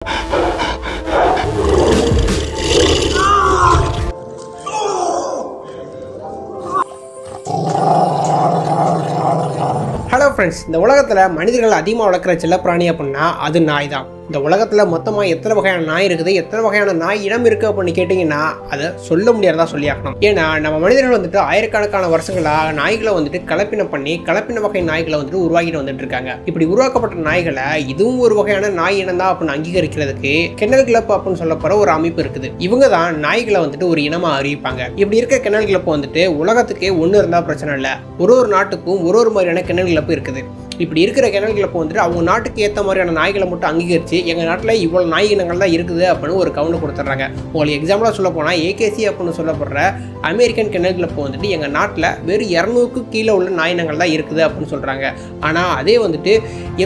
Hello friends, இந்த உலகத்தில் மனிதர்கள் அதிகமாக வளர்க்குற செல்லப்பிராணி அப்படின்னா அது நாய் தான். இந்த உலகத்தில் மொத்தமாக எத்தனை வகையான நாய் இருக்குது, எத்தனை வகையான நாய் இனம் இருக்குது அப்படின்னு கேட்டிங்கன்னா அதை சொல்ல முடியாததா சொல்லியாக்கணும். ஏன்னா நம்ம மனிதர்கள் வந்துட்டு ஆயிரக்கணக்கான வருஷங்களாக நாய்களை வந்துட்டு கலப்பின வகை நாய்களை வந்துட்டு உருவாக்கிட்டு வந்துட்டு இருக்காங்க. இப்படி உருவாக்கப்பட்ட நாய்களை இதுவும் ஒரு வகையான நாய் இனம் தான் அப்படின்னு அங்கீகரிக்கிறதுக்கு கென்னல் கிளப் அப்படின்னு சொல்லப்படுற ஒரு அமைப்பு இருக்குது. இவங்க தான் நாய்களை வந்துட்டு ஒரு இனமாக அறிவிப்பாங்க. இப்படி இருக்க கென்னல் கிளப் வந்துட்டு உலகத்துக்கே ஒன்று இருந்தால் பிரச்சனை இல்லை, ஒரு நாட்டுக்கும் ஒரு மாதிரியான கென்னல் கிளப் இருக்குது. இப்படி இருக்கிற கென்னல் கிளப் வந்துட்டு அவங்க நாட்டுக்கு ஏற்ற மாதிரியான நாய்களை மட்டும் அங்கீகரித்து எங்கள் நாட்டில் இவ்வளோ நாய் இனங்கள் தான் இருக்குது அப்படின்னு ஒரு கவுண்ட் கொடுத்துட்றாங்க. உங்களுக்கு எக்ஸாம்பிளாக சொல்ல போனால் ஏகேசி அப்படின்னு சொல்லப்படுற அமெரிக்கன் கென்னல் கிளப் வந்துட்டு எங்கள் நாட்டில் வெறும் 200க்கு கீழே உள்ள நாய் இனங்கள் தான் இருக்குது அப்படின்னு சொல்கிறாங்க. ஆனால் அதே வந்துட்டு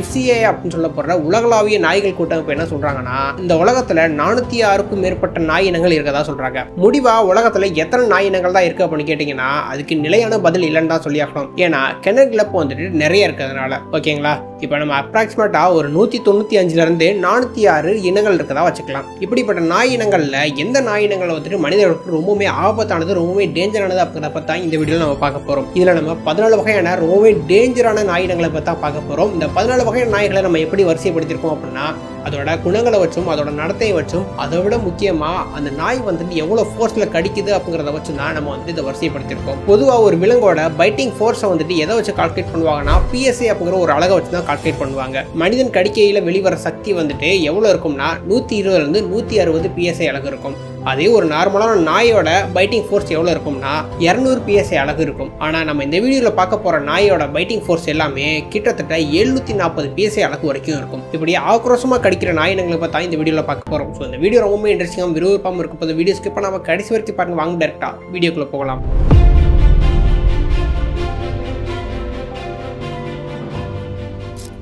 FCA அப்படின்னு சொல்லப்படுற உலகளாவிய நாய்கள் கூட்டமைப்பு என்ன சொல்கிறாங்கன்னா, இந்த உலகத்தில் 406க்கும் மேற்பட்ட நாய் இனங்கள் இருக்கதா சொல்கிறாங்க. முடிவாக உலகத்தில் எத்தனை நாய் இனங்கள் தான் இருக்குது அப்படின்னு கேட்டிங்கன்னா அதுக்கு நிலையான பதில் இல்லைன்னு தான் சொல்லியாக்கணும். ஏன்னா கென்னல் கிளப் வந்துட்டு நிறைய இருக்கிறதுனால. ஓகேங்களா, இப்போ நம்ம அப்ராக்சிமேட்டாக ஒரு 195லேருந்து 406 இனங்கள் இருக்கதா வச்சுக்கலாம். இப்படிப்பட்ட நாய் இனங்களில் எந்த நாய் இனங்களை வந்துட்டு மனிதர்களுக்கு ரொம்பவுமே ஆபத்தானது, ரொம்பவே டேஞ்சரானது அப்படிங்கிறத பற்றி தான் இந்த வீடியோவில் நம்ம பார்க்க போகிறோம். இதில் நம்ம 14 வகையான ரொம்பவே டேஞ்சரான நாய் இனங்களை பற்றி தான் பார்க்க போகிறோம். இந்த 14 வகையான நாய்களை நம்ம எப்படி வரிசைப்படுத்தியிருக்கோம் அப்படின்னா அதோட குணங்களை வச்சும் அதோட நடத்தையை வச்சும், அதை விட முக்கியமாக அந்த நாய் வந்துட்டு எவ்வளோ ஃபோர்ஸில் கடிக்குது அப்படிங்கிறத வச்சு தான் நம்ம வந்துட்டு இதை வரிசைப்படுத்தியிருக்கோம். பொதுவாக ஒரு விலங்கோட பைட்டிங் ஃபோர்ஸை வந்துட்டு எதை வச்சு கால்குலேட் பண்ணுவாங்கன்னா PSA அப்படிங்கிற ஒரு அழகை வச்சு தான் கால்குலேட் பண்ணுவாங்க. மனிதன் கடிக்கையில் வெளிவர சக்தி வந்துட்டு எவ்வளோ இருக்கும்னா 120லேருந்து 160 PSA அழகு இருக்கும். அதே ஒரு நார்மலான நாயோட பைட்டிங் ஃபோர்ஸ் எவ்வளோ இருக்கும்னா 200 PSA அழகு இருக்கும். ஆனால் நம்ம இந்த வீடியோவில் பார்க்க போகிற நாயோட பைட்டிங் ஃபோர்ஸ் எல்லாமே கிட்டத்தட்ட 740 PSA அழகு வரைக்கும் இருக்கும். இப்படி ஆக்ரோஷமாக கடிக்கிற நாய் இனங்களை பார்த்தா இந்த வீடியோவில் பார்க்க போகிறோம். ஸோ இந்த வீடியோ ரொம்ப இன்ட்ரெஸ்டிங்காக விருப்பமாக இருக்கும் போது வீடியோ ஸ்கிப் பண்ணாமல் கடைசி வரைக்கும் பாருங்க. வாங்க டேரெக்டாக வீடியோக்குள்ளே போகலாம்.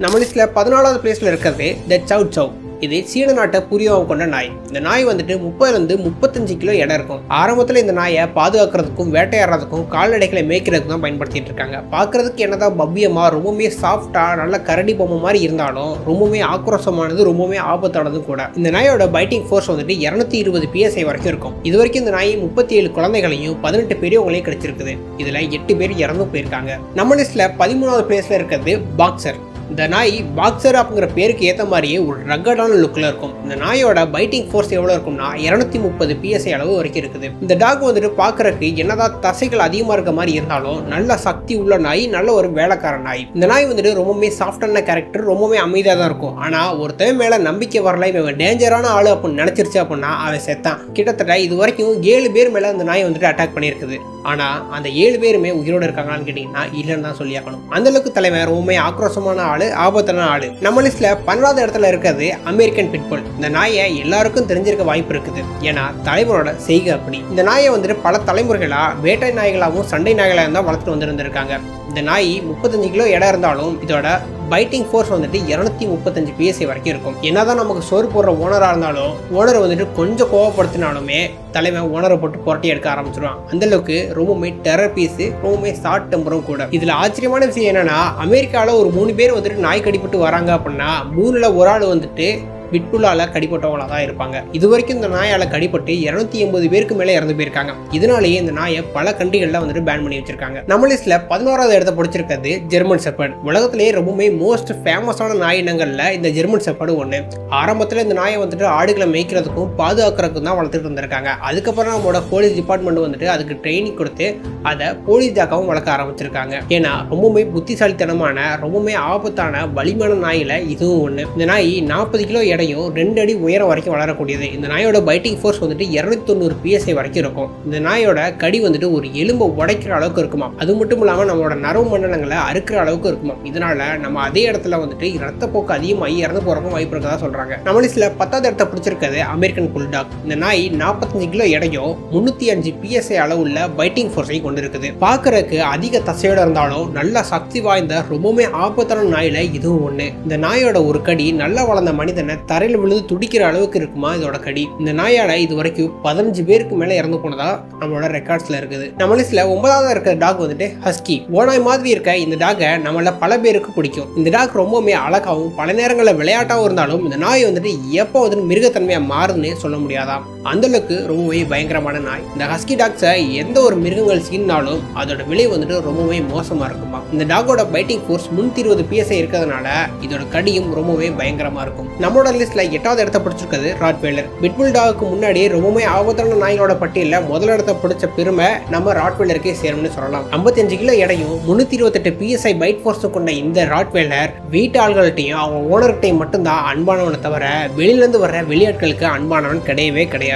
நம்ம லிஸ்ட்டில் 14வது பிளேஸில் இருக்கிறது த சவ் சவ். இது சீன நாட்டை பூர்வீகம் கொண்ட நாய். இந்த நாய் வந்துட்டு 30லேருந்து 35 கிலோ எடை இருக்கும். ஆரம்பத்தில் இந்த நாயை பாதுகாக்கிறதுக்கும் வேட்டையாடுறதுக்கும் கால்நடைகளை மேய்க்கிறதுக்கு தான் பயன்படுத்திட்டு இருக்காங்க. பார்க்கறதுக்கு என்னதான் பவ்யமாக ரொம்பவுமே சாஃப்டாக நல்ல கரடி பொம்மை மாதிரி இருந்தாலும் ரொம்பவுமே ஆக்ரோஷமானது, ரொம்பவுமே ஆபத்தானதும் கூட. இந்த நாயோட பைட்டிங் ஃபோர்ஸ் வந்துட்டு 220 PSA வரைக்கும் இருக்கும். இது வரைக்கும் இந்த நாய் 37 குழந்தைகளையும் 18 பெரியவங்களையும் கிடைச்சிருக்குது. இதில் 8 பேர் இறந்து போயிருக்காங்க. நம்ம லிஸ்ட்டில் 13வது பிளேஸில் இருக்கிறது பாக்ஸர். இந்த நாய் பாக்ஸர் அப்படிங்கிற பேருக்கு ஏற்ற மாதிரியே ஒரு ரக்கடான லுக்கில் இருக்கும். இந்த நாயோட பைட்டிங் ஃபோர்ஸ் எவ்வளோ இருக்கும்னா 230 PSA அளவு வரைக்கும் இருக்குது. இந்த டாக் வந்துட்டு பார்க்கறதுக்கு என்னதான் தசைகள் அதிகமாக இருக்க மாதிரி இருந்தாலும் நல்ல சக்தி உள்ள நாய், நல்ல ஒரு வேலைக்கார நாய். இந்த நாய் வந்துட்டு ரொம்பவுமே சாஃப்டான கேரக்டர், ரொம்பவுமே அமைதியாக தான் இருக்கும். ஆனால் ஒருத்தன் மேலே நம்பிக்கை வரல, இவன் டேஞ்சரான ஆள் அப்படின்னு நினச்சிருச்சு அப்படின்னா அவன் செத்தான். கிட்டத்தட்ட இது வரைக்கும் 7 பேர் மேலே அந்த நாய் வந்துட்டு அட்டாக் பண்ணியிருக்குது. ஆனால் அந்த 7 பேருமே உயிரோடு இருக்காங்களான்னு கேட்டிங்கன்னா இல்லைன்னு தான் சொல்லியாக்கணும். அந்தளவுக்கு தலைவன் ரொம்பவுமே ஆக்ரோஷமான ஆள், ஆபத்தான ஆளு. நம்ம லிஸ்ட்ல 12வது இடத்துல இருக்கிறது அமெரிக்கன் பிட்புல். இந்த நாயை எல்லாருக்கும் தெரிஞ்சிருக்க வாய்ப்பு இருக்குது. ஏன்னா தலைவரோட செய்கை அப்படி. இந்த நாயை வந்துட்டு பல தலைமுறைகளா வேட்டை நாய்களாகவும் சண்டை நாய்களாக தான் வளர்த்துட்டு வந்துருந்துருக்காங்க. இந்த நாய் 35 கிலோ எடை இருந்தாலும் இதோட பைட்டிங் ஃபோர்ஸ் வந்துட்டு 235 PSA வரைக்கும் இருக்கும். என்னதான் நமக்கு சோறு போடுற ஓனராக இருந்தாலும் ஓனர் வந்துட்டு கொஞ்சம் கோவப்படுத்தினாலுமே தலைவன் ஓனரை போட்டு புரட்டி எடுக்க ஆரம்பிச்சிருவான். அந்த அளவுக்கு ரொம்பவுமே டெரர் பீஸு, ரொம்பவுமே ஷார்ட் டெம்பரும் கூட. இதில் ஆச்சரியமான விஷயம் என்னன்னா, அமெரிக்காவில் ஒரு 3 பேர் வந்துட்டு நாய் கடிப்பட்டு வராங்க அப்படின்னா 3ல் ஒரு ஆள் வந்துட்டு பிட்புல்லால கடிப்பட்டவங்களா தான் இருப்பாங்க. இது வரைக்கும் இந்த நாயால் கடிப்பட்டு 280 பேருக்கு மேலே இறந்து போயிருக்காங்க. இதனாலேயே இந்த நாயை பல கண்ட்ரிகளில் வந்துட்டு பேன் பண்ணி வச்சிருக்காங்க. நம்ம லிஸ்ட்ல 11வது இடத்தை பிடிச்சிருக்கிறது ஜெர்மன் ஷெப்பர்ட். உலகத்திலேயே ரொம்பவுமே மோஸ்ட் ஃபேமஸான நாய் இனங்கள்ல இந்த ஜெர்மன் ஷெப்பர்டு ஒன்று. ஆரம்பத்தில் இந்த நாயை வந்துட்டு ஆடுகளை மேய்க்கிறதுக்கும் பாதுகாக்கிறதுக்கும் தான் வளர்த்துட்டு இருந்திருக்காங்க. அதுக்கப்புறம் நம்மளோட போலீஸ் டிபார்ட்மெண்ட் வந்துட்டு அதுக்கு ட்ரைனிங் கொடுத்து அதை போலீஸ் டாக்காவும் வளர்க்க ஆரம்பிச்சிருக்காங்க. ஏன்னா ரொம்பவுமே புத்திசாலித்தனமான, ரொம்பவுமே ஆபத்தான, வலிமையான நாயில இதுவும் ஒன்று. இந்த நாய் 40 கிலோ 2 அடி உயரம் வரைக்கும் வளரக்கூடியது. இந்த நாயோட பைட்டிங் ஃபோர்ஸ் வந்துட்டு 290 PSA வரைக்கும் இருக்கும். இந்த நாயோட கடி வந்துட்டு ஒரு எலும்பை உடைக்கிற அளவுக்கு இருக்குமா. அது மட்டும் இல்லாமல் நம்மளோட நரம்பு மண்டலங்களை அறுக்கிற அளவுக்கு இருக்குமா. இதனால நம்ம அதே இடத்துல வந்துட்டு ரத்தப்போக்கு அதிகமாகி இறந்து போறதுக்கும் வாய்ப்பு இருக்கதா சொல்றாங்க. நம்ம லிஸ்ட்ல 10வது இடத்தை பிடிச்சிருக்கிறது அமெரிக்கன் புல்டாக். இந்த நாய் 45 கிலோ எடையும் 305 PSA அளவுள்ள பைட்டிங் ஃபோர்ஸையும் கொண்டு இருக்குது. பார்க்கறதுக்கு அதிக தசையோட இருந்தாலும் நல்ல சக்தி வாய்ந்த, ரொம்பவுமே ஆபத்தான நாயில இதுவும் ஒன்று. இந்த நாயோட ஒரு கடி நல்லா வளர்ந்த மனிதனை தரையில விழுந்து துடிக்கிற அளவுக்கு இருக்குமா இதோட கடி. இந்த நாயால இது வரைக்கும் 15 பேருக்கு மேல இறந்து போனதா நம்மளோட ரெக்கார்ட்ஸ்ல இருக்குது. நம்ம லிஸ்ட்ல 9வது இருக்கிற டாக் வந்துட்டு ஹஸ்கி. ஓனாய் மாதிரி இருக்க இந்த டாகை நம்மள பல பேருக்கு பிடிக்கும். இந்த டாக் ரொம்பவுமே அழகாவும் பல நேரங்களில் விளையாட்டாவும் இருந்தாலும் இந்த நாய் வந்துட்டு எப்போ வந்துட்டு மிருகத்தன்மையா மாறுதுன்னு சொல்ல முடியாதாம். அந்த அளவுக்கு ரொம்பவே பயங்கரமான நாய். இந்த ஹஸ்கி டாக்ஸை எந்த ஒரு மிருகங்கள் சீனாலும் அதோட விலை வந்துட்டு ரொம்பவே மோசமா இருக்குமா. இந்த டாகோட பைட்டிங் ஃபோர்ஸ் 320 PSI இருக்கிறதுனால இதோட கடியும் ரொம்பவே பயங்கரமா இருக்கும். நம்மளோட லிஸ்ட்ல 8வது இடத்தை பிடிச்சிருக்கிறது ராட்வெய்லர். பிட்புல் டாக்கு முன்னாடி ரொம்பவே ஆபத்தான நாய்களோட பட்டியலில் முதல் இடத்தை பிடிச்ச பெருமை நம்ம ராட்வெய்லருக்கே சேரும்னு சொல்லலாம். 55 கிலோ எடையும் 328 PSI பைட் ஃபோர்ஸ் கொண்ட இந்த ராட்வெய்லர் வீட்டு ஆள்கள்கிட்டையும் அவங்க ஓனர்கிட்டையும் மட்டும்தான் அன்பானவனை தவிர வெளியிலேருந்து வர்ற வெளியாட்களுக்கு அன்பானவன் கிடையவே கிடையாது.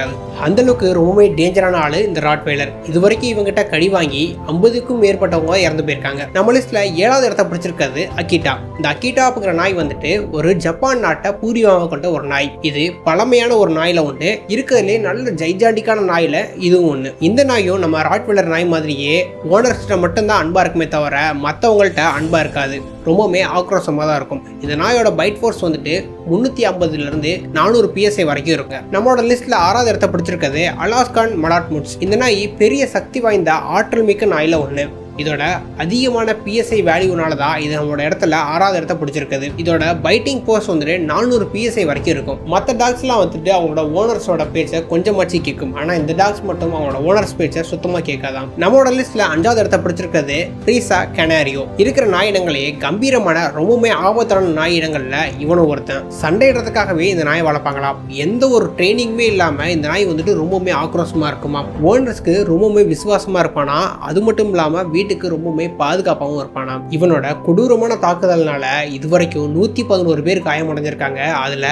அந்த அளவுக்கு ரொம்பவே டேஞ்சரான ஆளு இந்த ராட்வெய்லர். இது வரைக்கும் இவங்கிட்ட கடி வாங்கி 50க்கும் மேற்பட்டவங்க இறந்து போயிருக்காங்க. நம்ம லிஸ்ட்ல 7வது இடத்தை பிடிச்சிருக்கிறது அகிட்டா. இந்த அகிட்டா அப்படிங்கிற நாய் வந்துட்டு ஒரு ஜப்பான் நாட்டை பூர்வீகமாக கொண்ட ஒரு நாய். இது பழமையான ஒரு நாயில ஒன்று, இருக்கிறதுலே நல்ல ஜைஜாண்டிக்கான நாயில இதுவும் ஒன்று. இந்த நாயும் நம்ம ராட்வெய்லர் நாய் மாதிரியே ஓனர்ஸ்கிட்ட மட்டும்தான் அன்பா இருக்குமே தவிர மற்றவங்கள்ட்ட அன்பா இருக்காது. ரொம்பவுமே ஆக்ரோஷமாக தான் இருக்கும். இந்த நாயோட பைட் ஃபோர்ஸ் வந்துட்டு 350 400 PSI வரைக்கும் இருக்கு. நம்மளோட லிஸ்ட்ல 6வது இடத்தை பிடிச்சிருக்கிறது அலாஸ்கான் மலாட்முட்ஸ். இந்த நாய் பெரிய சக்தி வாய்ந்த ஆற்றல் மிக்க நாயில ஒன்று. இதோட அதிகமான PSI வேல்யூனால தான் இது நம்மளோட இடத்துல 6வது இடத்தை பிடிச்சிருக்குது. இதோட பைட்டிங் ஃபோர்ஸ் வந்துட்டு 400 PSI வரைக்கும் இருக்கும். மற்ற டாக்ஸ்லாம் வந்துட்டு அவங்களோட ஓனர்ஸோட பேச்சை கொஞ்சமாச்சு கேட்கும். ஆனால் இந்த டாக்ஸ் மட்டும் அவங்களோட ஓனர்ஸ் பேச்சை சுத்தமாக கேட்காதான். நம்மளோட லிஸ்ட்ல 5வது இடத்தை பிடிச்சிருக்கிறது ரீசா கனாரியோ. இருக்கிற நாயினங்களே கம்பீரமான ரொம்பவுமே ஆபத்தான நாயினங்கள்ல இவனும் ஒருத்தன். சண்டையிடுறதுக்காகவே இந்த நாயை வளர்ப்பாங்களாம். எந்த ஒரு ட்ரைனிங்குமே இல்லாம இந்த நாய் வந்துட்டு ரொம்பவுமே ஆக்ரோஷமா இருக்குமா. ஓனர்ஸ்க்கு ரொம்பவுமே விசுவாசமா இருப்பானா. அது மட்டும் இல்லாம வீட்டுக்கு ரொம்பவுமே பாதுகாப்பாகவும் இருப்பானா. இவனோட கொடூரமான தாக்குதல்னால இதுவரைக்கும் 111 பேர் காயமடைஞ்சிருக்காங்க. அதுல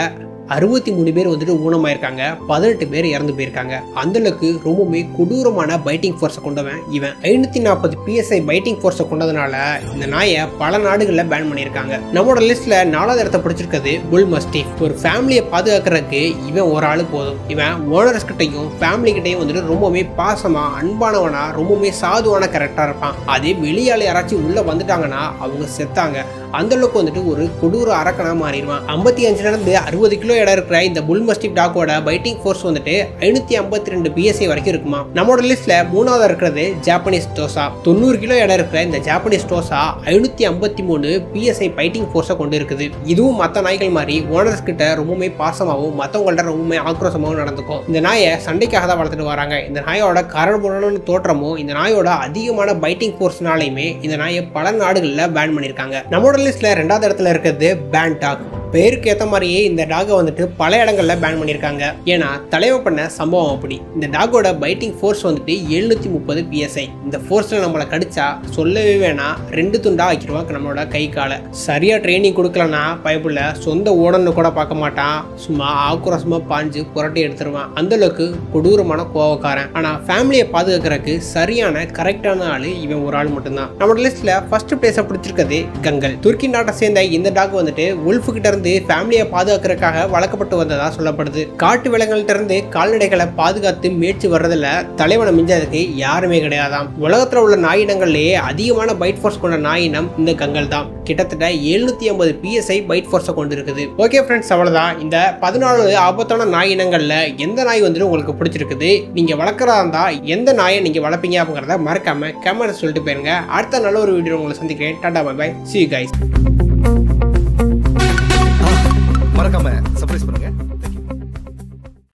63 பேர் வந்துட்டு ஊனமாயிருக்காங்க, 18 பேர் இறந்து போயிருக்காங்க. அந்த அளவுக்கு ரொம்பவுமே கொடூரமான பைட்டிங் ஃபோர்ஸை கொண்டவன் இவன். 540 PSI பைட்டிங் ஃபோர்ஸை கொண்டதுனால இந்த நாயை பல நாடுகளில் பேன் பண்ணியிருக்காங்க. நம்மளோட லிஸ்ட்ல 4வது இடத்தை பிடிச்சிருக்கிறது புல் மஸ்டிஃப். ஒரு ஃபேமிலியை பாதுகாக்கிறதுக்கு இவன் ஒரு ஆளு போதும். இவன் ஓனர்ஸ் கிட்டையும் ஃபேமிலி கிட்டையும் வந்துட்டு ரொம்பவுமே பாசமா அன்பானவனா ரொம்பவுமே சாதுவான கேரக்டரா இருப்பான். அதே வெளியால யாராச்சும் உள்ள வந்துட்டாங்கன்னா அவங்க செத்தாங்க. அந்த அளவுக்கு வந்துட்டு ஒரு கொடூர அரக்கனா மாறிடுவான். 55 60 கிலோ இடம் இருக்கிற இந்த புல் மஸ்டிஃப் டாக்கோட பைட்டிங் ஃபோர்ஸ் வந்துட்டு 552 PSI வரைக்கும் இருக்குமா. நம்மளோட லிஸ்ட்ல 3வது இருக்கிறது ஜாப்பனீஸ் டோசா. 90 கிலோ இடம் இருக்கிற இந்த ஜாப்பனீஸ் டோசா 553 PSI பைட்டிங் ஃபோர்ஸை கொண்டு இருக்குது. இதுவும் மற்ற நாய்கள் மாதிரி ஓனர்ஸ் கிட்ட ரொம்பவுமே பாசமாகவும் மற்றவங்கள்ட்ட ரொம்பவுமே ஆக்ரோஷமாகவும் நடந்துக்கும். இந்த நாயை சண்டைக்காக தான் வளர்த்துட்டு வராங்க. இந்த நாயோட கரடுமுரடான தோற்றமும் இந்த நாயோட அதிகமான பைட்டிங் ஃபோர்ஸ்னாலையுமே இந்த நாயை பல நாடுகளில் பேன் பண்ணியிருக்காங்க. நம்மளோட லிஸ்ட்ல 2வது இடத்துல இருக்கிறது பேன் டாக். பேருக்கு ஏற்ற மாதிரியே இந்த டாகை வந்துட்டு பல இடங்கள்ல பேன் பண்ணியிருக்காங்க. ஏன்னா தலைவ பண்ண சம்பவம் அப்படி. இந்த டாகோட பைட்டிங் ஃபோர்ஸ் வந்துட்டு 730 PSI. இந்த ஃபோர்ஸ்ல நம்மளை கடிச்சா சொல்லவே வேணாம் 2 துண்டா ஆக்கிடுவான் நம்மளோட கை காலை. சரியா ட்ரைனிங் கொடுக்கலன்னா பயப்புள்ள சொந்த ஓடன்னு கூட பார்க்க மாட்டான். சும்மா ஆக்ரோஷமா பாஞ்சு புரட்டி எடுத்துருவான். அந்த அளவுக்கு கொடூரமான கோவக்காரன். ஆனா ஃபேமிலியை பாதுகாக்கிறதுக்கு சரியான கரெக்டான ஆளு இவன் ஒரு ஆள் மட்டும்தான். நம்மளோட லிஸ்ட்ல ஃபர்ஸ்ட் பிளேஸை பிடிச்சிருக்கிறது கங்கல். துருக்கி நாட்டை சேர்ந்த இந்த டாக் வந்துட்டு உல்ஃபு கிட்ட இருந்து ஃபேமிலியை பாதுகாக்கிறதுக்காக வளர்க்கப்பட்டு வந்ததா சொல்லப்படுது. காட்டு விலங்குகள்ட்ட இருந்து கால்நடைகளை பாதுகாத்து மேய்ச்சி வர்றதுல தலைவனை மிஞ்சதுக்கு யாருமே கிடையாதாம். உலகத்துல உள்ள நாயினங்கள்லயே அதிகமான பைட் ஃபோர்ஸ் கொண்ட நாயினம் இந்த கங்கல் தான். கிட்டத்தட்ட 750 PSI பைட் ஃபோர்ஸை கொண்டு இருக்குது. ஓகே ஃப்ரெண்ட்ஸ், அவ்வளவுதான். இந்த 14 ஆபத்தான நாயினங்கள்ல எந்த நாய் வந்துட்டு உங்களுக்கு பிடிச்சிருக்குது, நீங்க வளர்க்கறதா இருந்தா எந்த நாயை நீங்க வளர்ப்பீங்க அப்படிங்கறத மறக்காம கமெண்ட் சொல்லிட்டு போயிருங்க. அடுத்த நல்ல ஒரு வீடியோ உங்களை சந்திக்கிறேன். Tata bye bye, see you guys.